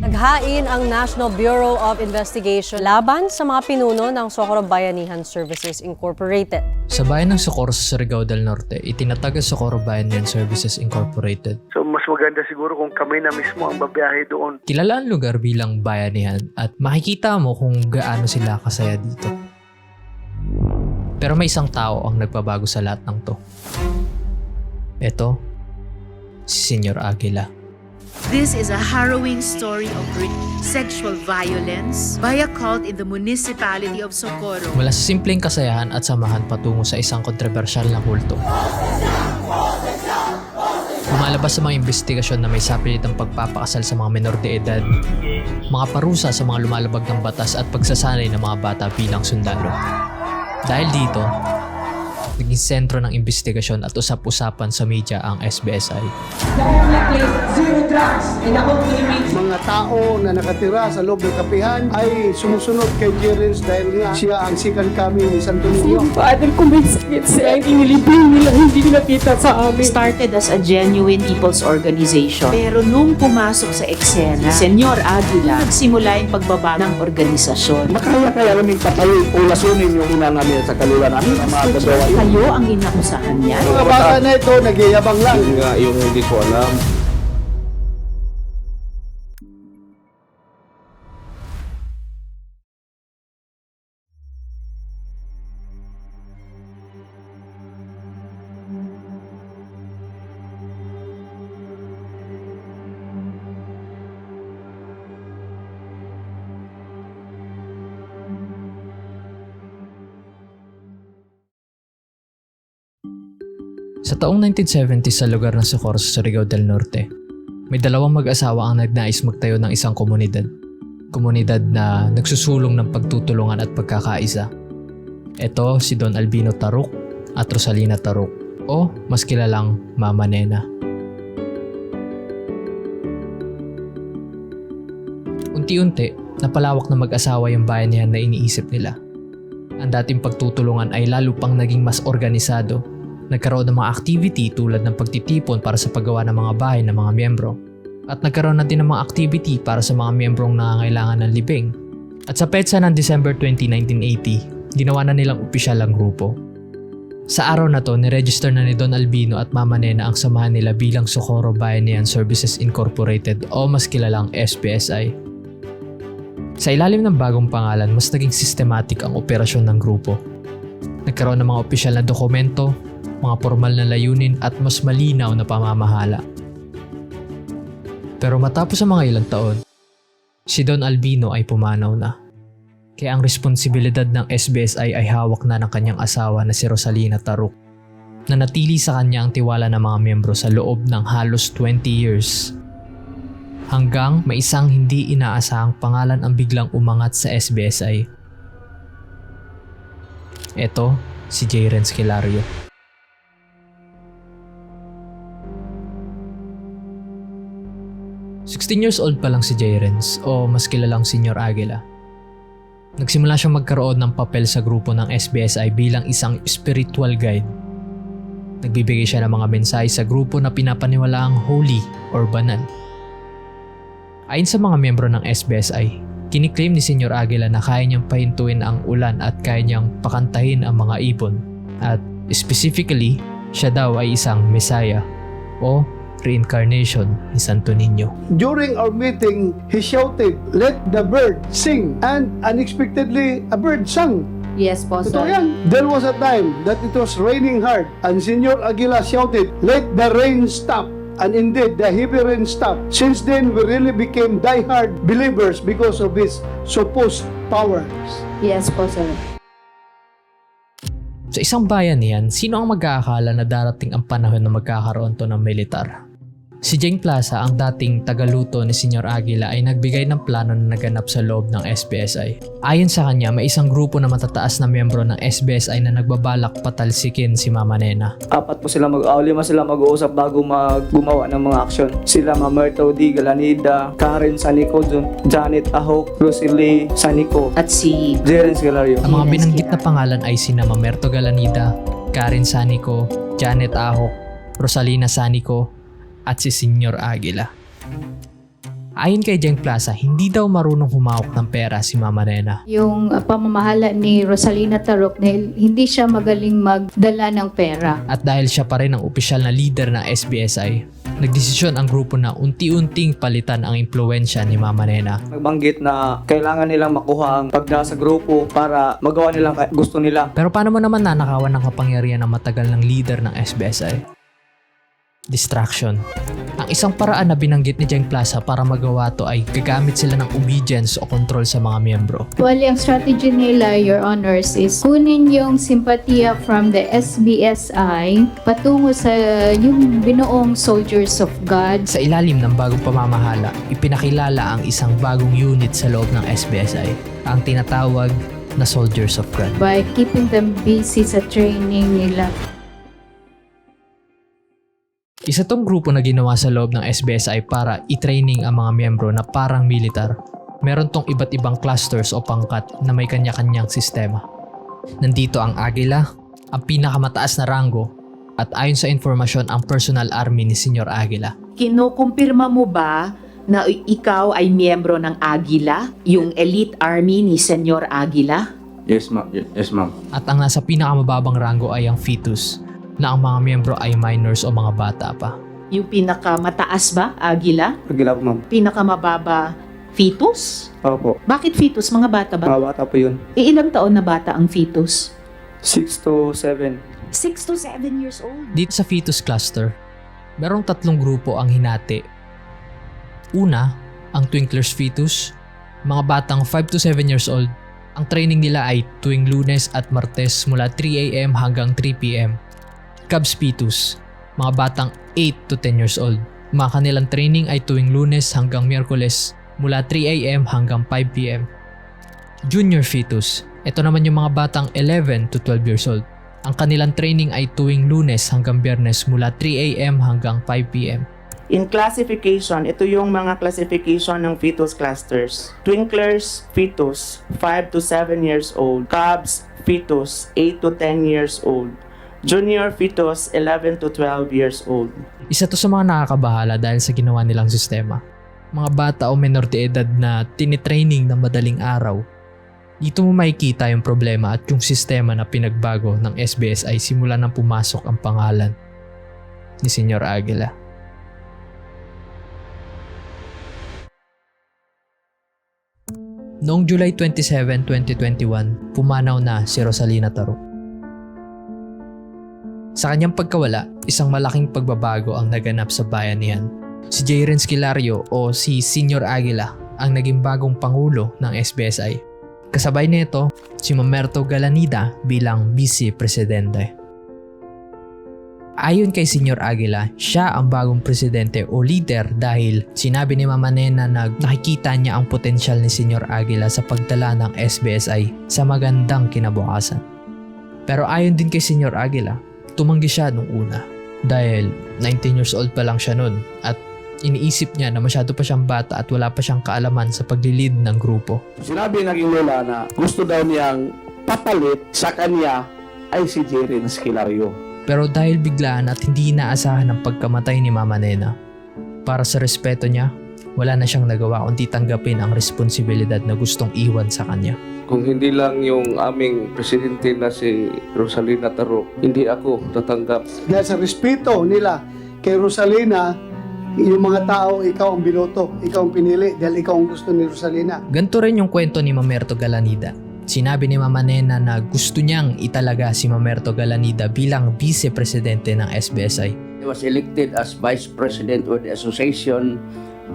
Naghain ang National Bureau of Investigation laban sa mga pinuno ng Socorro Bayanihan Services Incorporated. Sa bayan ng Socorro sa Surigao del Norte, itinatag ang Socorro Bayanihan Services Incorporated. So mas maganda siguro kung kami na mismo ang babiyahe doon. Kilala ang lugar bilang bayanihan at makikita mo kung gaano sila kasaya dito. Pero may isang tao ang nagbabago sa lahat ng to. Ito, si Senyor Aguila. This is a harrowing story of sexual violence by a cult in the municipality of Socorro. Mula sa simpleng kasayahan at samahan patungo sa isang kontrobersyal na kulto. Lumalabas sa mga investigasyon na may sapilitang pagpapakasal sa mga menor de edad, mga parusa sa mga lumalabag ng batas at pagsasanay ng mga bata bilang sundalo. Dahil dito, naging sentro ng investigasyon at usap-usapan sa media ang SBSI. Mga tao na nakatira sa loob ng kapihan ay sumusunod kay Jerens dahil nga siya ang second coming ni Santo Niño. Yung father ko may sakit siya, inilibing nila, hindi nakita sa amin. Started as a genuine people's organization. Pero nung pumasok sa eksena, Senyor Aguila, nagsimula yung pagbaba ng organisasyon. Makaya naming patayoy o lasunin yung ina namin sa kalula namin ang mga gagawa yun. Kayo ang inakusahan niya. Mga bata na ito, nagyayabang lang. Yun nga yung hindi ko alam. Sa taong 1970 sa lugar ng Socorro sa Surigao del Norte, may dalawang mag-asawa ang nagnais magtayo ng isang komunidad. Komunidad na nagsusulong ng pagtutulungan at pagkakaisa. Ito si Don Albino Taruk at Rosalina Taruk o mas kilalang Mama Nena. Unti-unti, napalawak na mag-asawa yung bayanihan na iniisip nila. Ang dating pagtutulungan ay lalo pang naging mas organisado. Nagkaroon ng mga activity tulad ng pagtitipon para sa paggawa ng mga bahay ng mga miyembro. At nagkaroon na din ng mga activity para sa mga miyembrong nangangailangan ng libing. At sa petsa ng December 20, 1980, ginawa na nilang opisyal ang grupo. Sa araw na to, niregister na ni Don Albino at Mama Nena ang samahan nila bilang Socorro Bayanihan Services Incorporated o mas kilalang SBSI. Sa ilalim ng bagong pangalan, mas naging systematic ang operasyon ng grupo. Nagkaroon ng mga opisyal na dokumento, mga formal na layunin at mas malinaw na pamamahala. Pero matapos ang mga ilang taon, si Don Albino ay pumanaw na. Kaya ang responsibilidad ng SBSI ay hawak na ng kanyang asawa na si Rosalina Taruk. Nanatili sa kanya ang tiwala ng mga miyembro sa loob ng halos 20 years. Hanggang may isang hindi inaasahang pangalan ang biglang umangat sa SBSI. Ito si Jerens Kilario. Years old pa lang si Jerens o mas kilalang Senyor Aguila. Nagsimula siyang magkaroon ng papel sa grupo ng SBSI bilang isang spiritual guide. Nagbibigay siya ng mga mensahe sa grupo na pinapaniwalaang holy or banal. Ayon sa mga miyembro ng SBSI, kiniklaim ni Senyor Aguila na kaya niyang pahintuin ang ulan at kaya niyang pakantahin ang mga ibon. At specifically, siya daw ay isang Messiah o reincarnation ni Santo Niño. During our meeting, he shouted, "Let the bird sing." And unexpectedly, a bird sang. Yes po, Ito sir. yan. There was a time that it was raining hard and Senyor Aguila shouted, "Let the rain stop." And indeed, the heavy rain stopped. Since then, we really became die-hard believers because of his supposed powers. Yes po, sir. Sa isang bayan niyan, sino ang mag-aakala na darating ang panahon na magkakaroon to ng militar? Si Jeng Plaza, ang dating tagaluto ni Senyor Aguila, ay nagbigay ng plano na naganap sa loob ng SBSI. Ayon sa kanya, may isang grupo na matataas na miyembro ng SBSI na nagbabalak patalsikin si Mama Nena. Apat po sila lima sila mag-uusap bago gumawa ng mga aksyon. Sila Mamerto D. Galanida, Karen Sanico, Janet Ahok, Rosalie Sanico, At si Jerens Kilario. Ang mga binanggit na pangalan ay sina Mamerto Galanida, Karen Sanico, Janet Ahok, Rosalina Sanico, at si Senyor Aguila. Ayon kay Jeng Plaza, hindi daw marunong humawak ng pera si Mama Nena. Yung pamamahala ni Rosalina Tarok dahil hindi siya magaling magdala ng pera. At dahil siya pa rin ang opisyal na leader ng SBSI, nagdesisyon ang grupo na unti-unting palitan ang impluensya ni Mama Nena. Nagbanggit na kailangan nilang makuha ang pagda sa grupo para magawa nilang gusto nila. Pero paano mo naman nanakawan ng kapangyarihan ng matagal ng leader ng SBSI? Distraction. Ang isang paraan na binanggit ni Jeng Plaza para magawa to ay gagamit sila ng obedience o control sa mga miyembro. Actually, ang strategy nila, Your Honors, is kunin yung simpatiya from the SBSI patungo sa yung binuong Soldiers of God. Sa ilalim ng bagong pamamahala, ipinakilala ang isang bagong unit sa loob ng SBSI, ang tinatawag na Soldiers of God. By keeping them busy sa training nila. Isa tong grupo na ginawa sa loob ng SBSI para i-training ang mga miyembro na parang militar. Meron tong iba't ibang clusters o pangkat na may kanya-kanyang sistema. Nandito ang Agila, ang pinakamataas na rango, at ayon sa informasyon ang personal army ni Senyor Aguila. Kinukumpirma mo ba na ikaw ay miyembro ng Agila, yung elite army ni Senyor Aguila? Yes, ma'am. Yes, ma'am. At ang nasa pinakamababang rango ay ang fetus, na ang mga miyembro ay minors o mga bata pa. Yung pinakamataas ba, Agila? Agila po, ma'am. Pinakamababa, fetus? Opo. Bakit fetus? Mga bata ba? Mga bata po yun. Ilang taon na bata ang fetus? 6 to 7. 6 to 7 years old. Dito sa fetus cluster, merong 3 grupo ang hinati. Una, ang Twinklers fetus, mga batang 5 to 7 years old. Ang training nila ay tuwing Lunes at Martes mula 3 a.m. hanggang 3 p.m. Cubs fetus, mga batang 8 to 10 years old. Mga kanilang training ay tuwing Lunes hanggang Miyerkules mula 3 a.m. hanggang 5 p.m. Junior fetus, ito naman yung mga batang 11 to 12 years old. Ang kanilang training ay tuwing Lunes hanggang Biyernes mula 3 a.m. hanggang 5 p.m. In classification, ito yung mga classification ng fetus clusters. Twinklers fetus, 5 to 7 years old. Cubs fetus, 8 to 10 years old. Junior fetus, 11 to 12 years old. Isa to sa mga nakakabahala dahil sa ginawa nilang sistema. Mga bata o menor de edad na tinitraining ng madaling araw. Dito mo makikita yung problema at yung sistema na pinagbago ng SBSI simula nang pumasok ang pangalan ni Senyor Aguila. Noong July 27, 2021, pumanaw na si Rosalina Tarok. Sa kanyang pagkawala, isang malaking pagbabago ang naganap sa bayanihan. Si J. Renz Kilario o si Senyor Aguila ang naging bagong pangulo ng SBSI. Kasabay nito, si Mamerto Galanida bilang Vice Presidente. Ayon kay Senyor Aguila, siya ang bagong presidente o leader dahil sinabi ni Mama Nena na nakikita niya ang potensyal ni Senyor Aguila sa pagdala ng SBSI sa magandang kinabukasan. Pero ayon din kay Senyor Aguila, tumanggi siya nung una dahil 19 years old pa lang siya nun at iniisip niya na masyado pa siyang bata at wala pa siyang kaalaman sa paglilid ng grupo. Sinabi ng aking lola na gusto daw niyang papalit sa kanya ay si J. Renz Kilario. Pero dahil biglaan at hindi inaasahan ang pagkamatay ni Mama Nena, para sa respeto niya, wala na siyang nagawa kundi tanggapin ang responsibilidad na gustong iwan sa kanya. Kung hindi lang yung aming presidente na si Rosalina Tarok, hindi ako tatanggap. Dahil sa respeto nila kay Rosalina, yung mga tao, ikaw ang binoto, ikaw ang pinili dahil ikaw ang gusto ni Rosalina. Ganito rin yung kwento ni Mamerto Galanida. Sinabi ni Mama Nena na gusto niyang italaga si Mamerto Galanida bilang vice-presidente ng SBSI. He was elected as vice president of the association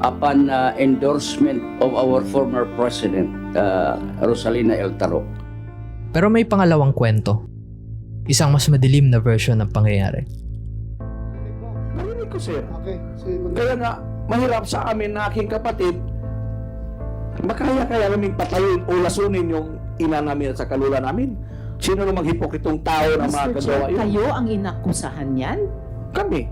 upon endorsement of our former president, Rosalina L. Tarok. Pero may pangalawang kwento. Isang mas madilim na version ng pangyayari. Narinig ko, sir. Okay. Kaya nga, mahirap sa amin na aking kapatid, makaya naming patayin o lasunin yung ina namin at sa kalula namin. Sino namang hipokritong tao na makagawa yun? Kayo ang inakusahan niyan? Kami.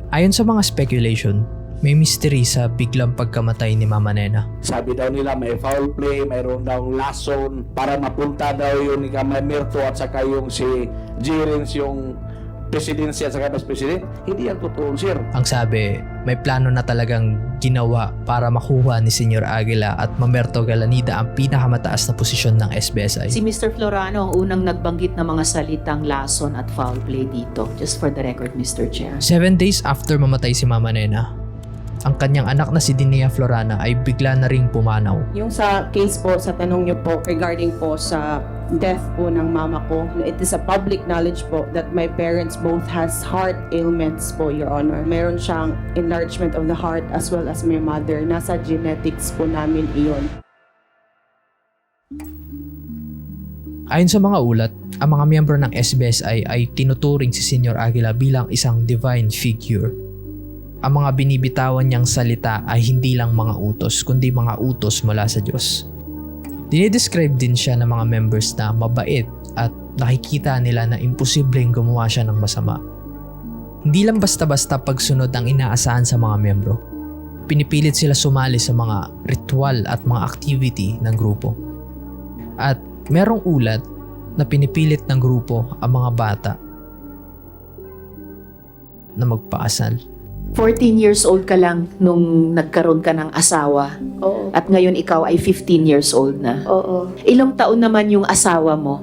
Ayon sa mga speculation, may mystery sa biglang pagkamatay ni Mama Nena. Sabi daw nila may foul play, mayroon daw lason para mapunta daw yun ni Mamerto at saka yung si J. Renz yung presidency at saka vice president. Hindi yan totoo, sir. Ang sabi, may plano na talagang ginawa para makuha ni Senyor Aguila at Mamerto Galanida ang pinakamataas na posisyon ng SBSI. Si Mr. Florano ang unang nagbanggit ng mga salitang lason at foul play dito. Just for the record, Mr. Chair. 7 days after mamatay si Mama Nena, ang kanyang anak na si Dinea Florana ay bigla na ring pumanaw. Yung sa case po, sa tanong niyo po regarding po sa death po ng mama ko, it is a public knowledge po that my parents both has heart ailments po, Your Honor. Meron siyang enlargement of the heart as well as my mother. Nasa genetics po namin iyon. Ayon sa mga ulat, ang mga miyembro ng SBSI ay tinuturing si Senyor Aguila bilang isang divine figure. Ang mga binibitawan niyang salita ay hindi lang mga utos, kundi mga utos mula sa Diyos. Dinidescribe din siya ng mga members na mabait at nakikita nila na imposibleng gumawa siya ng masama. Hindi lang basta-basta pagsunod ang inaasahan sa mga miyembro. Pinipilit sila sumali sa mga ritual at mga activity ng grupo. At merong ulat na pinipilit ng grupo ang mga bata na magpakasal. 14 years old ka lang nung nagkaroon ka ng asawa. Oo. At ngayon ikaw ay 15 years old na. Oo. Ilang taon naman yung asawa mo?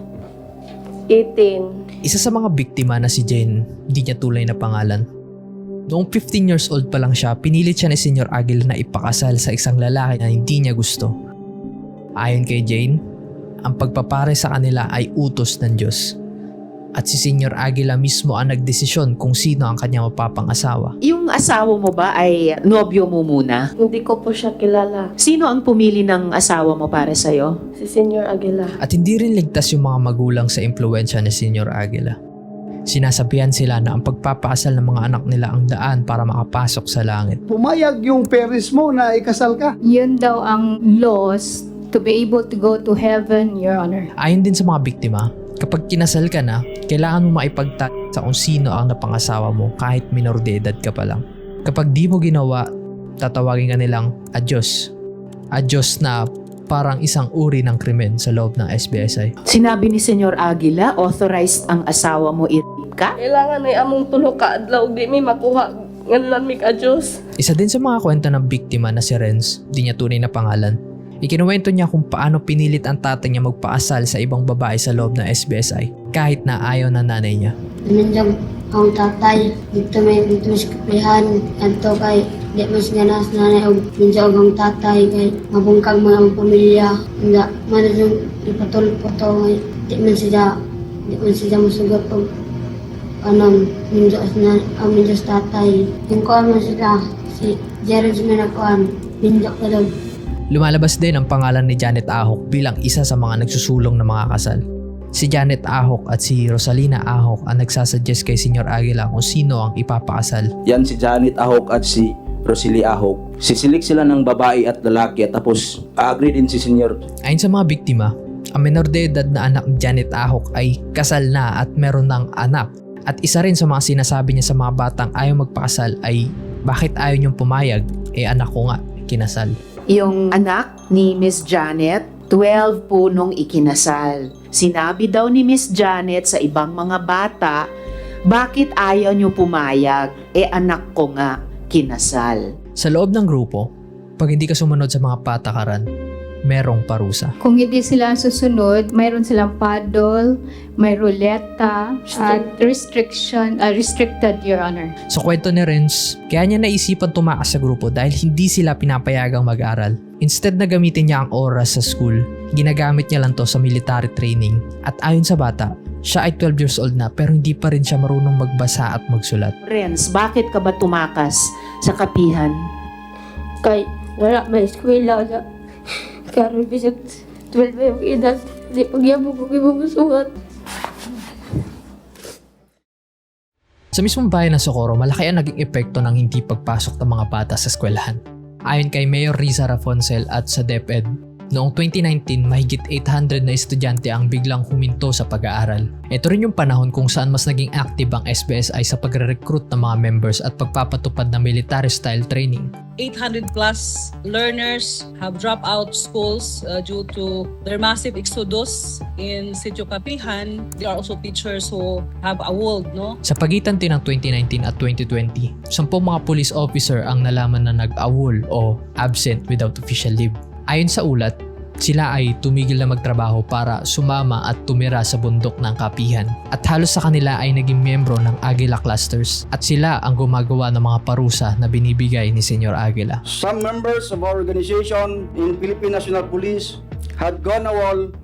18. Isa sa mga biktima na si Jane, hindi niya tulay na pangalan. Noong 15 years old pa lang siya, pinilit siya ni Senyor Aguila na ipakasal sa isang lalaki na hindi niya gusto. Ayon kay Jane, ang pagpapare sa kanila ay utos ng Diyos. At si Senyor Aguila mismo ang nagdesisyon kung sino ang kanyang mapapangasawa. Yung asawa mo ba ay nobyo mo muna? Hindi ko po siya kilala. Sino ang pumili ng asawa mo para sa'yo? Si Senyor Aguila. At hindi rin ligtas yung mga magulang sa impluensya ni Senyor Aguila. Sinasabihan sila na ang pagpapakasal ng mga anak nila ang daan para makapasok sa langit. Pumayag yung parents mo na ikasal ka. Yun daw ang laws to be able to go to heaven, Your Honor. Ayon din sa mga biktima, kapag kinasal ka na, kailangan mo maipagtat sa kung sino ang napangasawa mo kahit minor de edad ka pa lang. Kapag di mo ginawa, tatawagin ka nilang adyos. Adyos na parang isang uri ng krimen sa loob ng SBSI. Sinabi ni Senyor Aguila, authorized ang asawa mo i-rape ka? Kailangan ay among tulo ka adlaw di mi makuha nganlan mi ka Dios. Isa din sa mga kwento ng biktima na si Renz, di niya tunay na pangalan. Ikinuwento niya kung paano pinilit ang tatay niya magpaasal sa ibang babae sa loob ng SBSI kahit na ayaw ng nanay niya. Nandiyan ang tatay, dito may kapihan, kanto kay di mas ganas nanay o nandiyan ang tatay kay mabungkang mga pamilya. Hindi man yung ipatulog po to kay di man siya masugot o anong nandiyan sa tatay. Yung kuhan man sila, si Jared na nakuhan, nandiyan ka daw. Lumalabas din ang pangalan ni Janet Ahok bilang isa sa mga nagsusulong ng mga kasal. Si Janet Ahok at si Rosalina Ahok ang nagsasuggest kay Senyor Aguila kung sino ang ipapakasal. Yan si Janet Ahok at si Rosalie Ahok. Sisilik sila ng babae at lalaki at tapos agree din si Senyor. Ayon sa mga biktima, ang menor de edad na anak ni Janet Ahok ay kasal na at meron ng anak. At isa rin sa mga sinasabi niya sa mga batang ayaw magpakasal ay bakit ayaw niyong pumayag? Anak ko nga, kinasal. Yung anak ni Miss Janet, 12 po nung ikinasal. Sinabi daw ni Miss Janet sa ibang mga bata, bakit ayaw niyo pumayag? Anak ko nga, kinasal. Sa loob ng grupo, pag hindi ka sumunod sa mga patakaran, merong parusa. Kung hindi sila susunod, mayroon silang paddle, may ruleta, at restricted, Your Honor. Sa kwento ni Renz, kaya niya naisipan tumakas sa grupo dahil hindi sila pinapayagang mag-aral. Instead na gamitin niya ang oras sa school, ginagamit niya lang to sa military training. At ayon sa bata, siya ay 12 years old na pero hindi pa rin siya marunong magbasa at magsulat. Renz, bakit ka ba tumakas sa kapihan? Kay wala may eskwela na. Karon bisag 12 yung edad, di pagyabog ko ibubusuhan. Sa mismong bayan ng Socorro, malaki ang naging epekto ng hindi pagpasok ng mga bata sa eskwelahan. Ayon kay Mayor Riza Rafoncel at sa DepEd, Noong 2019, mahigit 800 na estudyante ang biglang huminto sa pag-aaral. Ito rin yung panahon kung saan mas naging active ang SBSI sa pagre-recruit ng mga members at pagpapatupad ng military-style training. 800 plus learners have dropped out schools due to their massive exodus in Sitio Kapihan. There are also teachers who have awoled, no? Sa pagitan din ng 2019 at 2020, 10 mga police officer ang nalaman na nag-awol o absent without official leave. Ayon sa ulat, sila ay tumigil na magtrabaho para sumama at tumira sa bundok ng Kapihan. At halos sa kanila ay naging miyembro ng Aguila Clusters at sila ang gumagawa ng mga parusa na binibigay ni Senyor Aguila. Some members of our organization in Philippine National Police had gone AWOL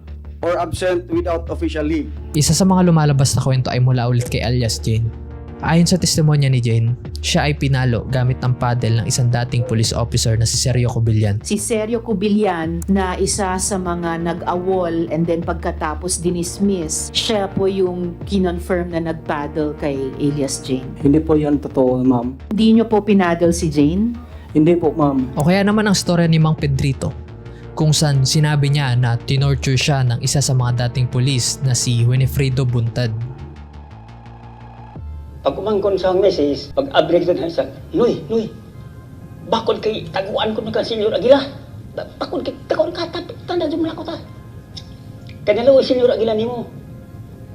or absent without official leave. Isa sa mga lumalabas na kwento ay mula ulit kay alias Jane. Ayon sa testimonya ni Jane, siya ay pinalo gamit ng paddle ng isang dating police officer na si Sergio Cubillan. Si Sergio Cubillan na isa sa mga nag-awol and then pagkatapos dinismiss, siya po yung kinonfirm na nag-paddle kay alias Jane. Hindi po yan totoo, ma'am. Hindi nyo po pinaddle si Jane? Hindi po, ma'am. O kaya naman ang storya ni Mang Pedrito, kung saan sinabi niya na tinorture siya ng isa sa mga dating police na si Winifredo Buntad. Pag umangkon sa message, pag abrik doon sa Noy, bakod kay taguan ko ka Senyor Aguila. Bakod kay taguan ka, tanda dyan mo ko ta. Kanalo, Senyor Aguila ni mo.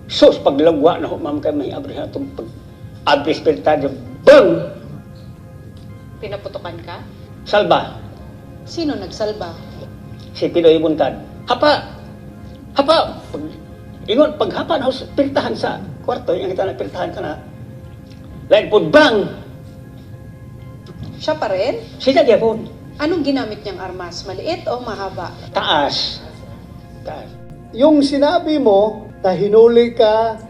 Sus, paglagwa na ho, ma'am, kayo may abrik na itong abrik spirtadyo. Bang! Pinaputukan ka? Salba. Sino nagsalba? Si Pinoy Buntad. Hapa! Ingon, pag hapa na ho, pirtahan sa kwarto, yung kita na pirtahan ka na. Like po, bang! Siya pa rin? Siya gyapon. Anong ginamit niyang armas? Maliit o mahaba? Taas. Yung sinabi mo na hinuli ka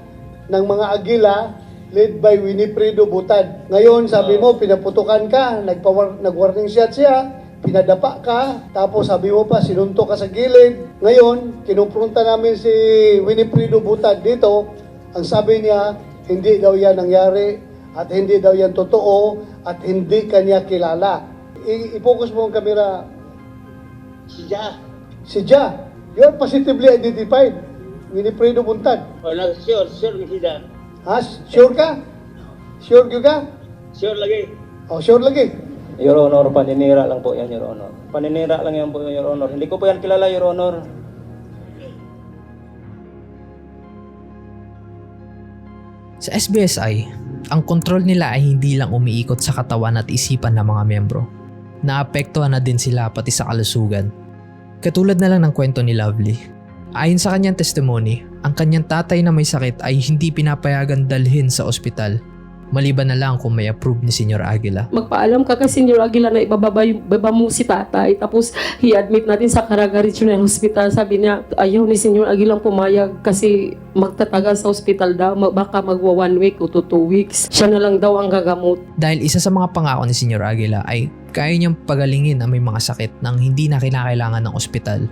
ng mga agila led by Winifredo Butad. Ngayon sabi mo pinaputukan ka, nag-warning shot siya, pinadapa ka, tapos sabi mo pa sinunto ka sa gilid. Ngayon, kinumpronta namin si Winifredo Butad dito. Ang sabi niya, hindi daw yan nangyari at hindi daw yan totoo at hindi kanya kilala. I-focus mo ang kamera. Si Ja. Si Ja. You are positively identified. Winifredo Buntad. Sure si Ja. Ha? Sure ka? Sure ka? Sure lagi. Oh, sure lagi. Your Honor, paninira lang po yan, Your Honor. Paninira lang yan po, Your Honor. Hindi ko po yan kilala, Your Honor. Sa SBSI, ang kontrol nila ay hindi lang umiikot sa katawan at isipan ng mga miyembro. Naapektuhan na din sila pati sa kalusugan. Katulad na lang ng kwento ni Lovely. Ayon sa kanyang testimony, ang kanyang tatay na may sakit ay hindi pinapayagan dalhin sa ospital, maliban na lang kung may approve ni Senyor Aguila. Magpaalam ka kay Senyor Aguila na ibaba mo si tatay, tapos i-admit natin sa Caraga Regional Hospital. Sabi niya, ayaw ni Senyor Aguila pumayag kasi magtatagal sa ospital daw, baka magwa 1 week o 2 weeks. Siya na lang daw ang gagamot. Dahil isa sa mga pangako ni Senyor Aguila ay kaya niyang pagalingin ang may mga sakit nang hindi na kinakailangan ng ospital.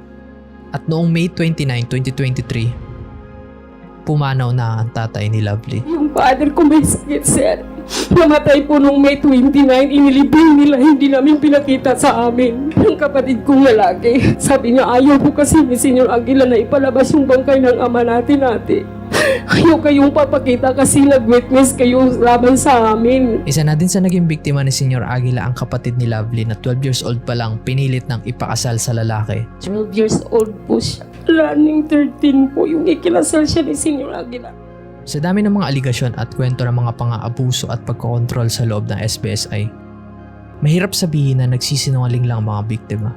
At noong May 29, 2023, pumanaw na ang tatay ni Lovely. Yung father ko may sakit, sir. Namatay po nung May 29, inilibing nila, hindi namin pinakita sa amin. Ang kapatid kong lalaki, sabi niya ayaw po kasi ni Senyor Aguila na ipalabas yung bangkay ng ama natin. Ayaw kayong papakita kasi nag-witness kayo laban sa amin. Isa na din sa naging biktima ni Senyor Aguila ang kapatid ni Lovely na 12 years old pa lang pinilit ng ipakasal sa lalaki. 12 years old po siya. Running 13 po yung ikinasal siya ni Senyor Aguila. Sa dami ng mga aligasyon at kwento ng mga pang-aabuso at pagkokontrol sa loob ng SBSI, mahirap sabihin na nagsisinungaling lang ang mga biktima.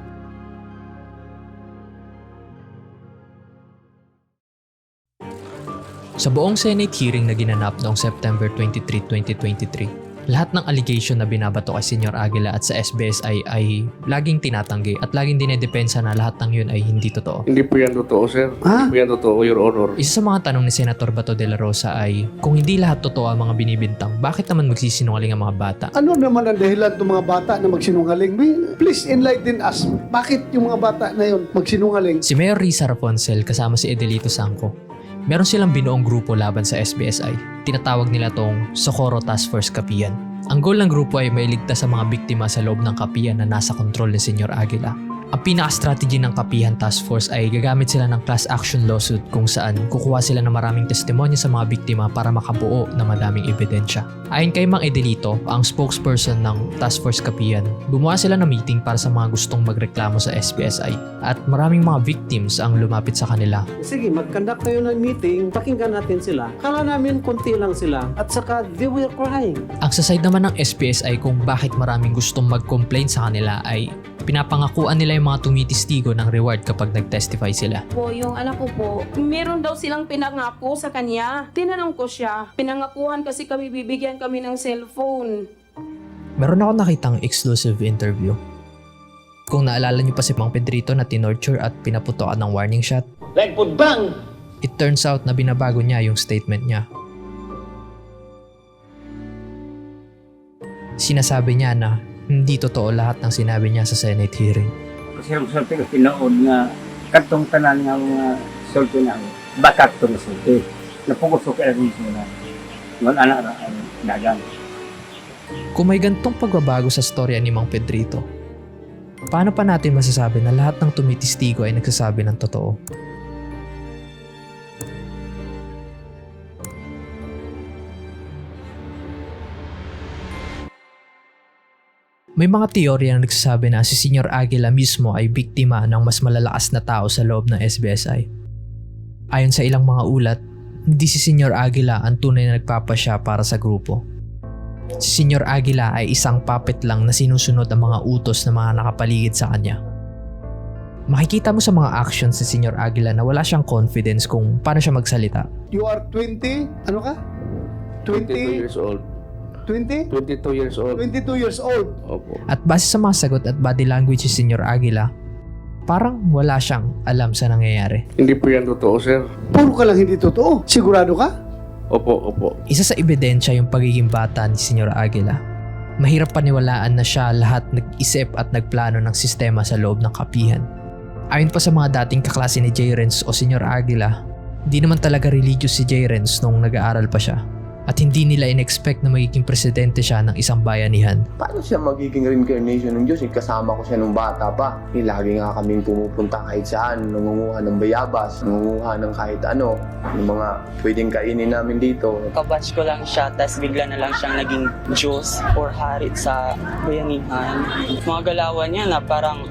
Sa buong Senate hearing na ginanap noong September 23, 2023, lahat ng allegation na binabato kay Senyor Aguila at sa SBSI ay laging tinatanggi at laging dinedepensa na lahat ng yun ay hindi totoo. Hindi po yan totoo, sir. Hindi po yan totoo, Your Honor. Isa sa mga tanong ni Senator Bato de la Rosa ay, kung hindi lahat totoo ang mga binibintang, bakit naman magsisinungaling ang mga bata? Ano naman ang dahilan ng mga bata na magsinungaling? Please enlighten us. Bakit yung mga bata na yun magsinungaling? Si Mayor Risa Raponcel kasama si Edelito Sangco, meron silang binuong grupo laban sa SBSI. Tinatawag nila tong Socorro Task Force Kapihan. Ang goal ng grupo ay mailigtas sa mga biktima sa loob ng kapihan na nasa kontrol ni Senyor Aguila. Ang pinaka-strategy ng Kapihan Task Force ay gagamit sila ng class action lawsuit kung saan kukuha sila ng maraming testimonya sa mga biktima para makabuo ng madaming ebidensya. Ayon kay Mang Edelito, ang spokesperson ng Task Force Kapihan, gumawa sila ng meeting para sa mga gustong magreklamo sa SBSI at maraming mga victims ang lumapit sa kanila. Sige, mag-conduct tayo ng meeting, pakinggan natin sila. Kala namin konti lang sila at saka they were crying. Ang sa side naman ng SBSI kung bakit maraming gustong mag-complain sa kanila ay pinapangakuan nila yung mga tumitistigo ng reward kapag nag-testify sila. Po, yung anak ko po, meron daw silang pinangako sa kanya. Tinanong ko siya, pinangakuhan kasi kami bibigyan kami ng cellphone. Meron ako nakitang exclusive interview. Kung naalala niyo pa si Mang Pedrito na tinorture at pinaputokan ng warning shot, Like food bang! it turns out na binabago niya yung statement niya. Sinasabi niya na hindi totoo lahat ng sinabi niya sa Senate hearing. Kasi ang sulti ko tinood nga katong tanan nga mga sulti na bakat to na sulti. Napugos ko kaya rin sila. Ngon anak ra ang dagan. Kung may gantong pagbabago sa storya ni Mang Pedrito, paano pa natin masasabi na lahat ng tumitistigo ay nagsasabi ng totoo? May mga teorya na nagsasabi na si Senyor Aguila mismo ay biktima ng mas malalakas na tao sa loob ng SBSI. Ayon sa ilang mga ulat, hindi si Senyor Aguila ang tunay na nagpapasya para sa grupo. Si Senyor Aguila ay isang puppet lang na sinusunod ang mga utos ng mga nakapaligid sa kanya. Makikita mo sa mga actions ni Senyor Aguila na wala siyang confidence kung paano siya magsalita. You are 20, ano ka? 22 years old. 20? 22 years old. 22 years old. Opo. At base sa mga sagot at body language ni Senyor Aguila, parang wala siyang alam sa nangyayari. Hindi po yan totoo, sir. Puro ka lang hindi totoo. Sigurado ka? Opo, opo. Isa sa ebidensya yung pagiging bata ni Senyor Aguila. Mahirap paniwalaan na siya lahat nag-isip at nagplano ng sistema sa loob ng kapihan. Ayon pa sa mga dating kaklase ni J. Renz o Senyor Aguila, di naman talaga religious si J. Renz nung nag-aaral pa siya. At hindi nila in-expect na magiging presidente siya ng isang bayanihan. Paano siya magiging reincarnation ng Diyos? Kasama ko siya nung bata pa. Lagi nga kaming pumupunta kahit saan, nangunguha ng bayabas, nangunguha ng kahit ano, yung mga pwedeng kainin namin dito. Kabatch ko lang siya, tapos bigla na lang siyang naging Diyos or harit sa bayanihan. Mga galawan niya na parang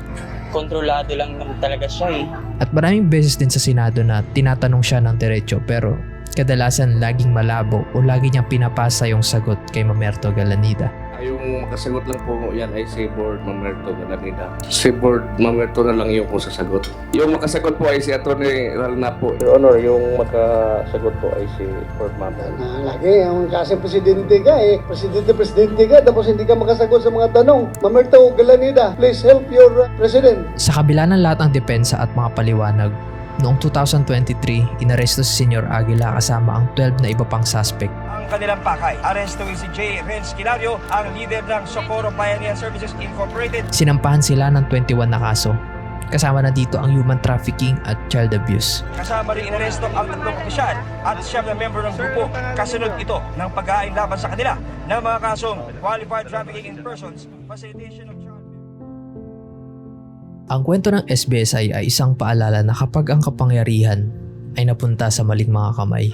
kontrolado lang naman talaga siya eh. At maraming beses din sa Senado na tinatanong siya ng diretso pero kadalasan laging malabo o lagi niyang pinapasa yung sagot kay Mamerto Galanida. Yung makasagot lang po yan ay si Board Mamerto Galanida. Si Board Mamerto na lang yung kung sasagot. Yung makasagot po ay si Atty. Ralna po. Your Honor, yung makasagot po ay si Board Mamerto. Lagi, kasi presidente ka presidente ka, tapos hindi ka makasagot sa mga tanong. Mamerto Galanida, please help your president. Sa kabila ng lahat ng depensa at mga paliwanag, noong 2023, inaresto si Senyor Aguila kasama ang 12 na iba pang suspect. Ang kanilang pakay, arestuin si J. Renz Kilario, ang leader ng Socorro Bayanihan Services Incorporated. Sinampahan sila ng 21 na kaso. Kasama na dito ang human trafficking at child abuse. Kasama rin inaresto ang 3 opisyal at siyam na member ng grupo. Kasunod ito ng pag-aain laban sa kanila ng mga kasong qualified trafficking in persons, facilitation of child. Ang kwento ng SBSI ay isang paalala na kapag ang kapangyarihan ay napunta sa maling mga kamay,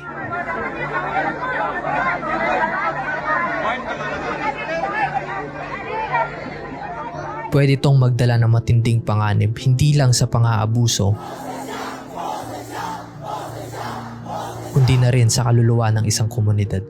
pwede itong magdala ng matinding panganib hindi lang sa pang-aabuso, kundi na rin sa kaluluwa ng isang komunidad.